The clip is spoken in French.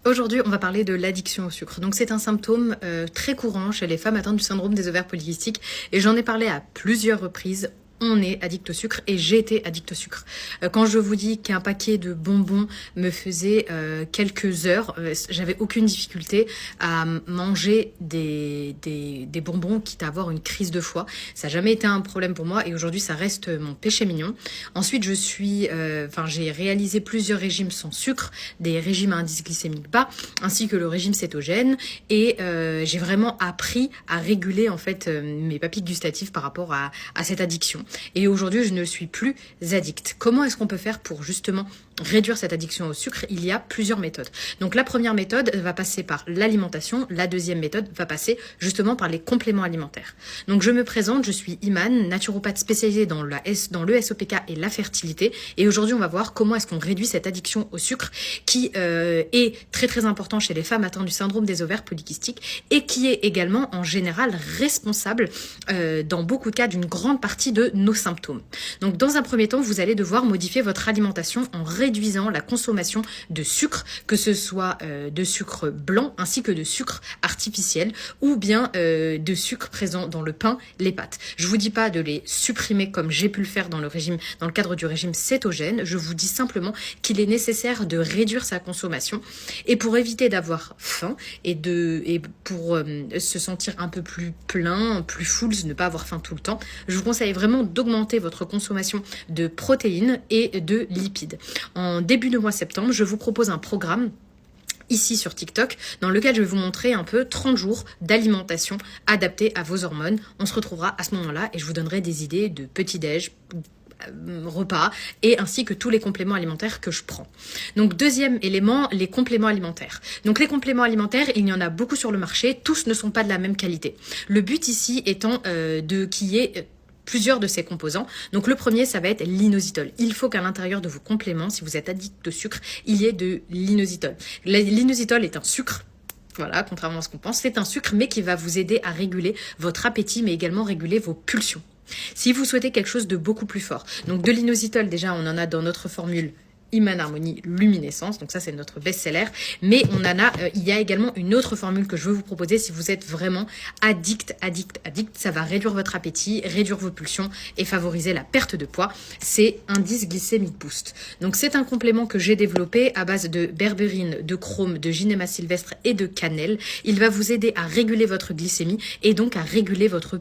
Aujourd'hui, on va parler de l'addiction au sucre. Donc, c'est un symptôme très courant chez les femmes atteintes du syndrome des ovaires polykystiques et j'en ai parlé à plusieurs reprises. On est addict au sucre et j'ai été addict au sucre. Quand je vous dis qu'un paquet de bonbons me faisait quelques heures, j'avais aucune difficulté à manger des bonbons, quitte à avoir une crise de foie. Ça n'a jamais été un problème pour moi et aujourd'hui ça reste mon péché mignon. Ensuite, j'ai réalisé plusieurs régimes sans sucre, des régimes à indice glycémique bas, ainsi que le régime cétogène et j'ai vraiment appris à réguler en fait mes papilles gustatives par rapport à cette addiction. Et aujourd'hui, je ne suis plus addict. Comment est-ce qu'on peut faire pour justement réduire cette addiction au sucre? Il y a plusieurs méthodes. Donc la première méthode va passer par l'alimentation. La deuxième méthode va passer justement par les compléments alimentaires. Donc je me présente, je suis Imane, naturopathe spécialisée dans le SOPK et la fertilité. Et aujourd'hui, on va voir comment est-ce qu'on réduit cette addiction au sucre qui est très très important chez les femmes atteintes du syndrome des ovaires polykystiques et qui est également en général responsable dans beaucoup de cas d'une grande partie de nos symptômes. Donc dans un premier temps, vous allez devoir modifier votre alimentation en réduisant la consommation de sucre, que ce soit de sucre blanc ainsi que de sucre artificiel ou bien de sucre présent dans le pain, les pâtes. Je vous dis pas de les supprimer comme j'ai pu le faire dans le cadre du régime cétogène. Je vous dis simplement qu'il est nécessaire de réduire sa consommation et pour éviter d'avoir faim et pour se sentir un peu plus plein, plus full, ne pas avoir faim tout le temps, je vous conseille vraiment d'augmenter votre consommation de protéines et de lipides. En début de mois septembre, je vous propose un programme ici sur TikTok, dans lequel je vais vous montrer un peu 30 jours d'alimentation adaptée à vos hormones. On se retrouvera à ce moment-là et je vous donnerai des idées de petit-déj, repas et ainsi que tous les compléments alimentaires que je prends. Donc deuxième élément, les compléments alimentaires. Donc les compléments alimentaires, il y en a beaucoup sur le marché, tous ne sont pas de la même qualité. Le but ici étant qu'il y ait plusieurs de ces composants. Donc le premier, ça va être l'inositol. Il faut qu'à l'intérieur de vos compléments, si vous êtes addict au sucre, il y ait de l'inositol. L'inositol est un sucre. Voilà, contrairement à ce qu'on pense, c'est un sucre mais qui va vous aider à réguler votre appétit mais également réguler vos pulsions. Si vous souhaitez quelque chose de beaucoup plus fort, donc de l'inositol, déjà on en a dans notre formule Imane Harmonie Luminescence, donc ça c'est notre best-seller, mais il y a également une autre formule que je veux vous proposer si vous êtes vraiment addict, ça va réduire votre appétit, réduire vos pulsions et favoriser la perte de poids, c'est Indice Glycémique Boost. Donc c'est un complément que j'ai développé à base de berberine, de chrome, de ginema sylvestre et de cannelle. Il va vous aider à réguler votre glycémie et donc à réguler votre